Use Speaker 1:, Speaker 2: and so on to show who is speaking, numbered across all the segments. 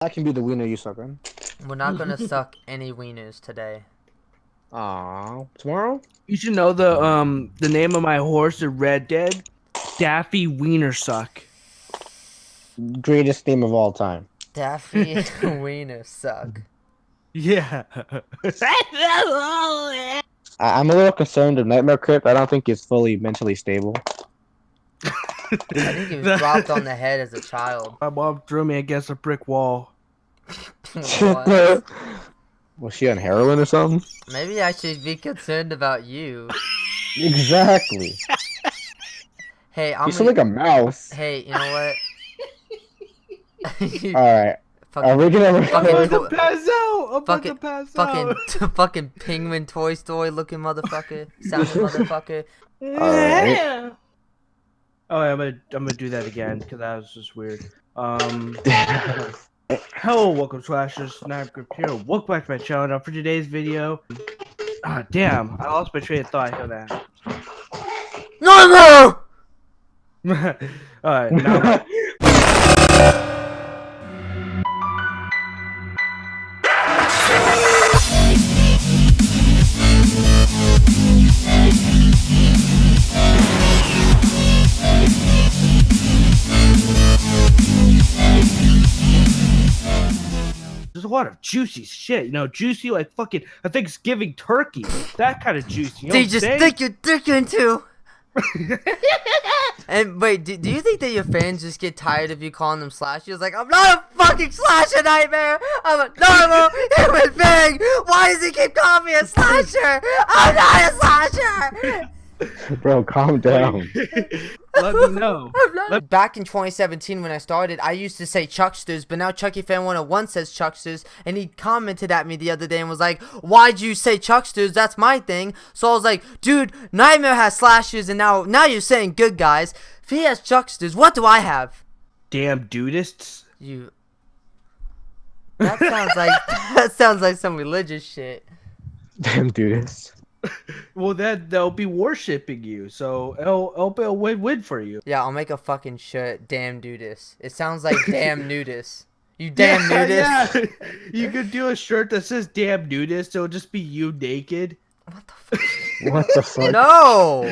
Speaker 1: I can be the wiener you suck, right?
Speaker 2: We're not gonna suck any wieners today.
Speaker 1: Aw, tomorrow?
Speaker 3: You should know the name of my horse in Red Dead, Daffy Wienersuck.
Speaker 1: Greatest name of all time.
Speaker 2: Daffy wieners suck.
Speaker 3: Yeah.
Speaker 1: I'm a little concerned of NIGHTMARECRIPT. I don't think he's fully mentally stable.
Speaker 2: I think he was dropped on the head as a child.
Speaker 3: My mom threw me against a brick wall.
Speaker 2: What?
Speaker 1: Was she on heroin or something?
Speaker 2: Maybe I should be concerned about you.
Speaker 1: Exactly.
Speaker 2: Hey,
Speaker 1: You sound like a mouse.
Speaker 2: Hey, you know what?
Speaker 1: Alright. Are we gonna...
Speaker 3: I'm about to pass out! I'm about to pass out!
Speaker 2: Fucking penguin Toy Story looking motherfucker. Sounding motherfucker.
Speaker 1: Alright.
Speaker 3: Oh, I'm gonna do that again because that was just weird. Hello, welcome to NIGHTMARECRIPT here. Welcome back to my channel. Now for today's video, damn, I lost my train of thought. I know that.
Speaker 2: No!
Speaker 3: Alright, now. There's a lot of juicy shit, you know, juicy like fucking a Thanksgiving turkey. That kind of juicy. You know
Speaker 2: They just stick your dick into. And wait, do you think that your fans just get tired of you calling them slashers? Like, I'm not a fucking slasher nightmare. I'm a normal human being. Why does he keep calling me a slasher? I'm not a slasher.
Speaker 1: Bro, calm down.
Speaker 3: Let me know.
Speaker 2: Back in 2017 when I started, I used to say Chucksters, but now Chucky Fan 101 says Chucksters, and he commented at me the other day and was like, why'd you say Chucksters? That's my thing. So I was like, dude, Nightmare has slashers, and now you're saying good guys. If he has Chucksters, what do I have?
Speaker 3: Damn dudists.
Speaker 2: You. That sounds like some religious shit.
Speaker 1: Damn dudes.
Speaker 3: Well, they'll be worshipping you, so it'll be a win-win for you.
Speaker 2: Yeah, I'll make a fucking shirt. Damn nudist. It sounds like damn nudist. You damn nudist.
Speaker 3: Yeah. You could do a shirt that says damn nudist. It'll just be you naked.
Speaker 2: What the fuck?
Speaker 1: What the fuck?
Speaker 2: No.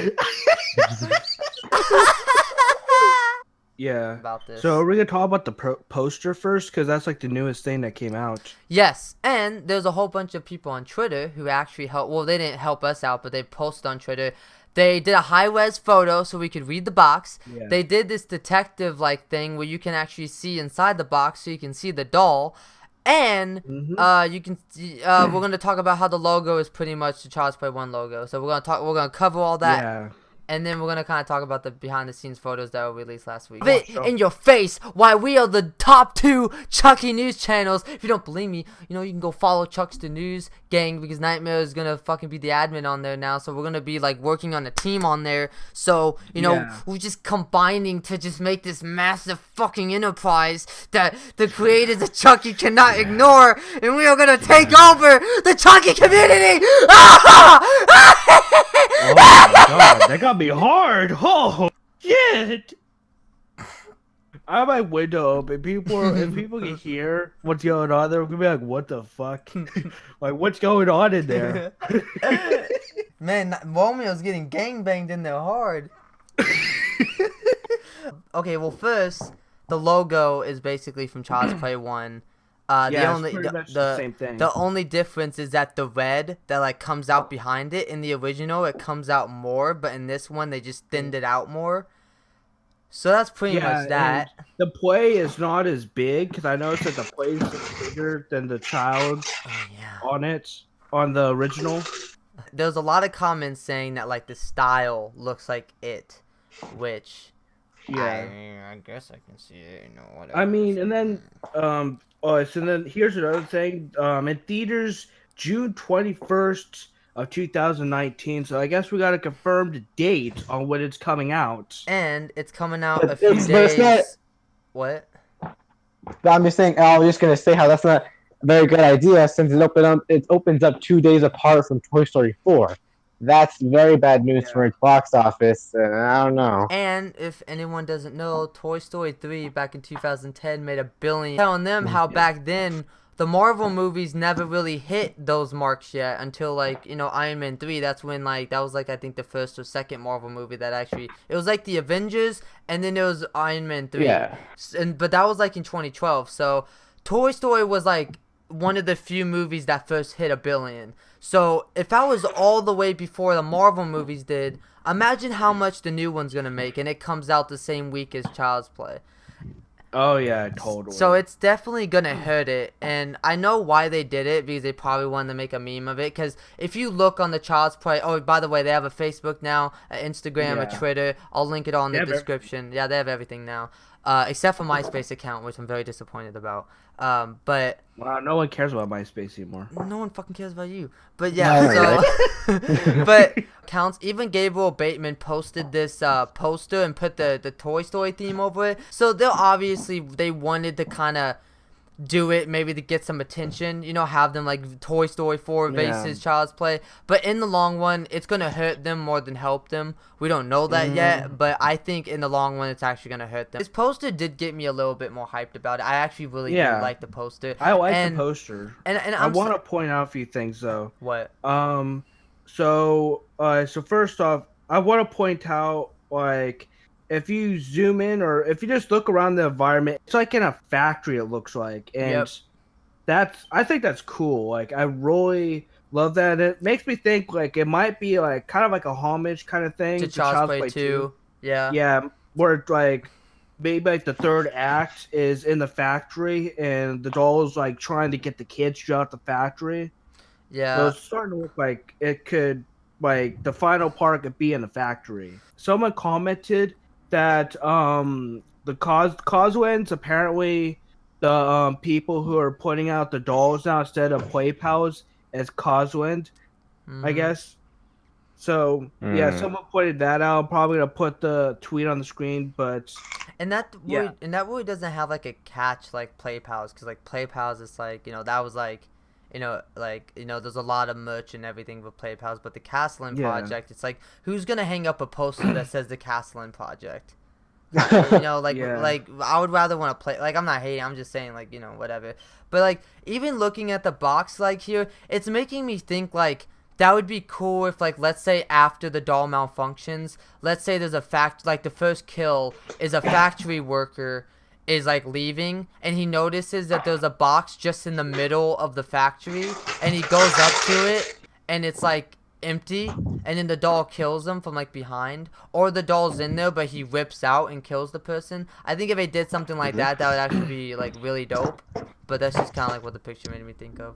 Speaker 3: Yeah.
Speaker 2: About this.
Speaker 3: So we're gonna talk about the poster first, because that's like the newest thing that came out.
Speaker 2: Yes, and there's a whole bunch of people on Twitter who actually helped. Well, they didn't help us out, but they posted on Twitter. They did a high-res photo so we could read the box.
Speaker 3: Yeah.
Speaker 2: They did this detective-like thing where you can actually see inside the box, so you can see the doll. And you can. We're gonna talk about how the logo is pretty much the Child's Play 1 logo. So we're gonna cover all that.
Speaker 3: Yeah.
Speaker 2: And then we're going to kind of talk about the behind-the-scenes photos that were released last week. In your face, why we are the top 2 Chucky news channels. If you don't believe me, you know, you can go follow Chuck's the News gang, because Nightmare is going to fucking be the admin on there now. So we're going to be, like, working on a team on there. So, you know, we're just combining to just make this massive fucking enterprise that the creators of Chucky cannot ignore. And we are going to take over the Chucky community.
Speaker 3: Oh my god, that got me hard. Oh shit! I have my window open. If people can hear what's going on, they're gonna be like, "What the fuck? Like, what's going on in there?"
Speaker 2: Man, Romeo's getting gangbanged in there hard. Okay, well, first, the logo is basically from Child's Play 1.
Speaker 3: The same thing.
Speaker 2: The only difference is that the red that like comes out behind it in the original, it comes out more, but in this one they just thinned it out more. So that's pretty much that.
Speaker 3: The play is not as big, because I noticed that the play is bigger than the child on it, on the original.
Speaker 2: There's a lot of comments saying that like the style looks like it, which I guess I can see it. You know, whatever.
Speaker 3: I mean, and then so then here's another thing. In theaters, June 21st of 2019. So I guess we got a confirmed date on when it's coming out.
Speaker 2: And it's coming out a few days. What?
Speaker 1: I'm just saying. I was just gonna say how that's not a very good idea, since it opens up 2 days apart from Toy Story 4. that's very bad news
Speaker 3: Yeah.
Speaker 1: for its box office. And I don't know.
Speaker 2: And if anyone doesn't know, Toy Story 3 back in 2010 made $1 billion. Telling them how back then the Marvel movies never really hit those marks yet until like, you know, Iron Man 3. That's when like that was like I think the first or second Marvel movie that actually it was like the Avengers and then there was Iron Man 3.
Speaker 1: Yeah.
Speaker 2: But that was like in 2012. So Toy Story was like one of the few movies that first hit $1 billion. So if I was all the way before the Marvel movies did, imagine how much the new one's gonna make, and it comes out the same week as Child's Play.
Speaker 3: Oh yeah, totally.
Speaker 2: So it's definitely gonna hurt it, and I know why they did it because they probably wanted to make a meme of it. Because if you look on the Child's Play, oh by the way, they have a Facebook now, an Instagram, a
Speaker 3: Yeah.
Speaker 2: Twitter. I'll link it all in the
Speaker 3: They have
Speaker 2: description. Yeah, they have everything now, except for MySpace account, which I'm very disappointed about. But
Speaker 3: Wow, no one cares about MySpace anymore.
Speaker 2: no one fucking cares about you. But yeah, so but counts. Even Gabriel Bateman posted this poster and put the Toy Story theme over it. So they'll obviously they wanted to kind of do it maybe to get some attention, you know, have them like Toy Story 4 versus Child's Play, but in the long run it's gonna hurt them more than help them. We don't know that yet, but I think in the long run it's actually gonna hurt them. This poster did get me a little bit more hyped about it. I actually really do like the poster.
Speaker 3: I like the poster.
Speaker 2: And
Speaker 3: I want to point out a few things though.
Speaker 2: What?
Speaker 3: So first off, I want to point out like if you zoom in or if you just look around the environment, it's like in a factory. It looks like, and I think that's cool. Like I really love that. It makes me think like it might be like kind of like a homage kind of thing
Speaker 2: To Child's Play 2. Yeah.
Speaker 3: Yeah, where like maybe like the third act is in the factory and the doll is like trying to get the kids out the factory.
Speaker 2: Yeah.
Speaker 3: So it's starting to look like it could, like, the final part could be in the factory. Someone commented that the Coswins, apparently the people who are putting out the dolls now instead of Play Pals as Coswind, I guess. So yeah, someone pointed that out. I'm probably gonna put the tweet on the screen, but
Speaker 2: and that really doesn't have like a catch like Play Pals, because like Play Pals is like, you know, that was like, you know, like, you know, there's a lot of merch and everything with Play Pals, but the Castling Project, it's like, who's gonna hang up a poster that says the Castling Project? You know, like like I would rather want to play, like, I'm not hating, I'm just saying, like, you know, whatever. But like even looking at the box like here, it's making me think like that would be cool if, like, let's say after the doll malfunctions, let's say there's a like the first kill is a factory worker is like leaving and he notices that there's a box just in the middle of the factory and he goes up to it and it's like empty, and then the doll kills him from like behind, or the doll's in there but he rips out and kills the person. I think if they did something like that, that would actually be like really dope, but that's just kind of like what the picture made me think of.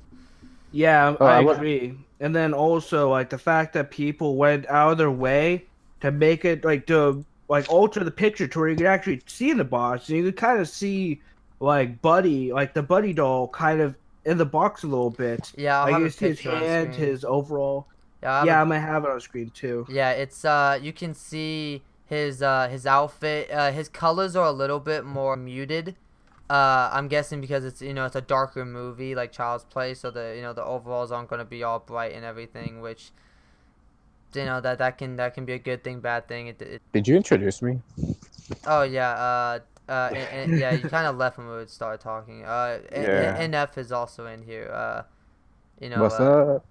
Speaker 3: Yeah, I agree. And then also like the fact that people went out of their way to make it like to like alter the picture to where you could actually see the box, and you could kind of see like Buddy, like the Buddy doll, kind of in the box a little bit.
Speaker 2: Yeah,
Speaker 3: like you see his hand, his overall. Yeah, I might have it on screen too.
Speaker 2: Yeah, it's you can see his outfit. His colors are a little bit more muted. I'm guessing because it's, you know, it's a darker movie like Child's Play, so the, you know, the overalls aren't gonna be all bright and everything, which, you know, that can be a good thing, bad thing.
Speaker 1: Did you introduce me?
Speaker 2: Oh yeah, and yeah, you kind of left when we would start talking. NF is also in here. You know,
Speaker 1: what's up?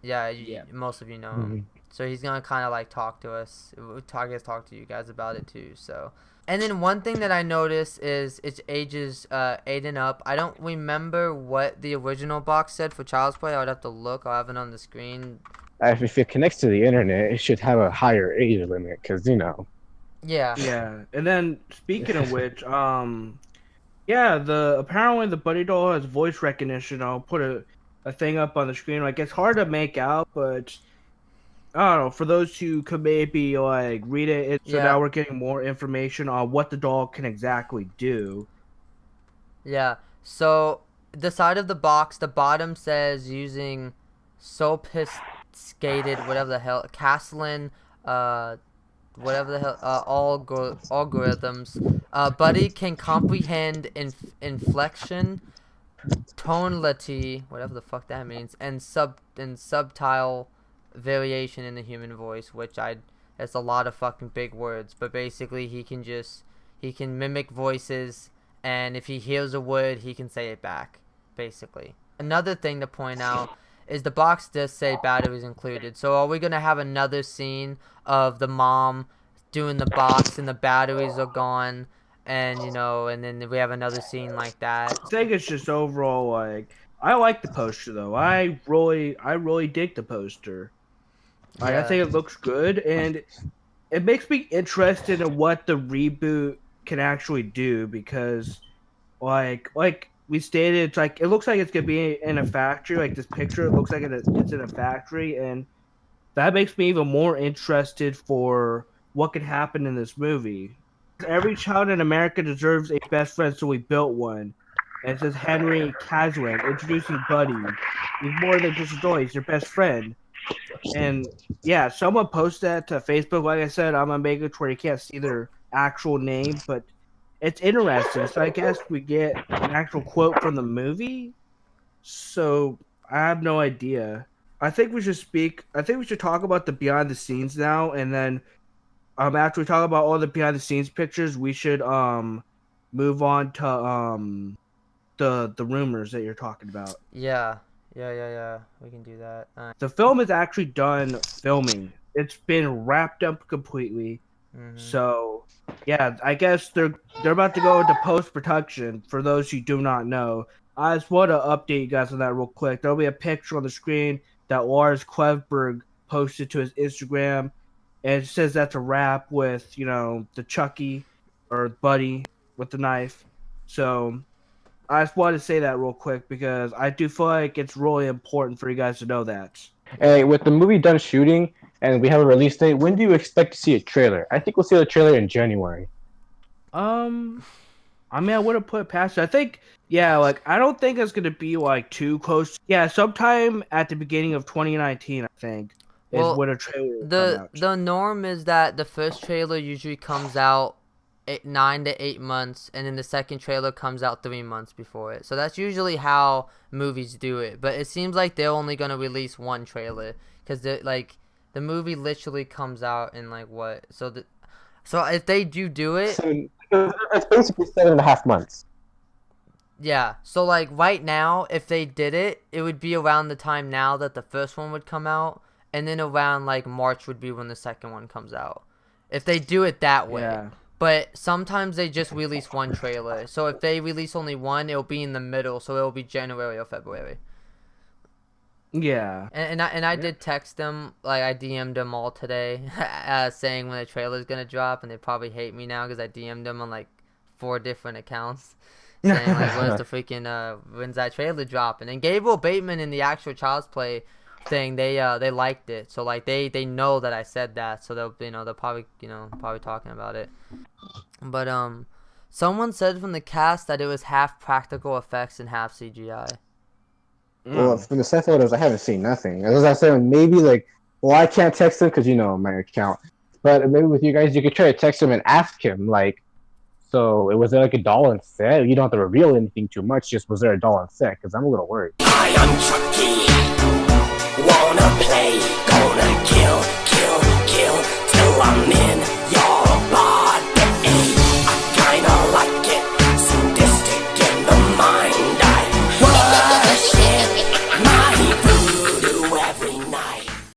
Speaker 2: Yeah, most of you know him. So he's gonna kind of like talk to us. Talk to you guys about it too. So, and then one thing that I noticed is it's ages 8 and up. I don't remember what the original box said for Child's Play. I would have to look. I'll have it on the screen.
Speaker 1: If it connects to the internet, it should have a higher age limit, because, you know.
Speaker 2: Yeah.
Speaker 3: Yeah, and then speaking of which, yeah, apparently the Buddy doll has voice recognition. I'll put a thing up on the screen. Like, it's hard to make out, but I don't know, for those who could maybe like read it, so now we're getting more information on what the doll can exactly do.
Speaker 2: Yeah. So the side of the box, the bottom says using sophisticated whatever the hell Castling whatever the hell algorithms. Buddy can comprehend inflection, tonality, whatever the fuck that means, and subtile variation in the human voice, which it's a lot of fucking big words, but basically he can mimic voices, and if he hears a word, he can say it back, basically. Another thing to point out is the box does say batteries included. So are we going to have another scene of the mom doing the box and the batteries are gone, and, you know, and then we have another scene like that?
Speaker 3: I think it's just overall, like, I like the poster, though. I really dig the poster. Like, I think it looks good, and it makes me interested in what the reboot can actually do, because, like we stated, it's like, it looks like it's gonna be in a factory. Like, this picture, it looks like it's in a factory, and that makes me even more interested for what could happen in this movie. Every child in America deserves a best friend, so we built one. And it says Henry Caslin, introducing Buddy. He's more than just a toy, he's your best friend. And yeah, someone posted that to Facebook. Like I said, I'm gonna make it where you can't see their actual name, but it's interesting. So I guess we get an actual quote from the movie. So I have no idea. I think we should talk about the behind the scenes now, and then after we talk about all the behind the scenes pictures, we should move on to the rumors that you're talking about.
Speaker 2: Yeah. We can do that.
Speaker 3: The film is actually done filming. It's been wrapped up completely.
Speaker 2: Mm-hmm.
Speaker 3: So, yeah, I guess they're about to go into post-production. For those who do not know, I just want to update you guys on that real quick. There'll be a picture on the screen that Lars Klevberg posted to his Instagram, and it says that's a wrap with, you know, the Chucky or Buddy with the knife. So I just wanted to say that real quick because I do feel like it's really important for you guys to know that.
Speaker 1: Hey, with the movie done shooting and we have a release date, when do you expect to see a trailer? I think we'll see the trailer in January.
Speaker 3: I mean, I wouldn't put it past it. I think, yeah, like, I don't think it's going to be, like, too close. Yeah, sometime at the beginning of 2019, I think, is when a trailer will come out.
Speaker 2: The norm is that the first trailer usually comes out 9 to 8 months, and then the second trailer comes out 3 months before it. So that's usually how movies do it. But it seems like they're only going to release one trailer, because the movie literally comes out in, like, what? So if they do it...
Speaker 1: So it's basically 7.5 months.
Speaker 2: Yeah, so, like, right now, if they did it, it would be around the time now that the first one would come out, and then around, like, March would be when the second one comes out. If they do it that way.
Speaker 3: Yeah.
Speaker 2: But sometimes they just release one trailer. So if they release only one, it'll be in the middle, so it'll be January or February.
Speaker 3: Yeah.
Speaker 2: And I did text them, like, I DM'd them all today, saying when the trailer's gonna drop, and they probably hate me now because I DM'd them on, like, 4 different accounts. Saying, like, when's the freaking, when's that trailer dropping? And Gabriel Bateman in the actual Child's Play thing, they liked it. So, like, they know that I said that, so they'll probably, probably talking about it. But, someone said from the cast that it was half practical effects and half CGI.
Speaker 1: Well, from the set photos, I haven't seen nothing. As I said, maybe, like, well, I can't text him because, my account. But maybe with you guys, you could try to text him and ask him, like, so was there, like, a doll on set? You don't have to reveal anything too much, just was there a doll on set? Because I'm a little worried.
Speaker 4: I am Chucky, wanna play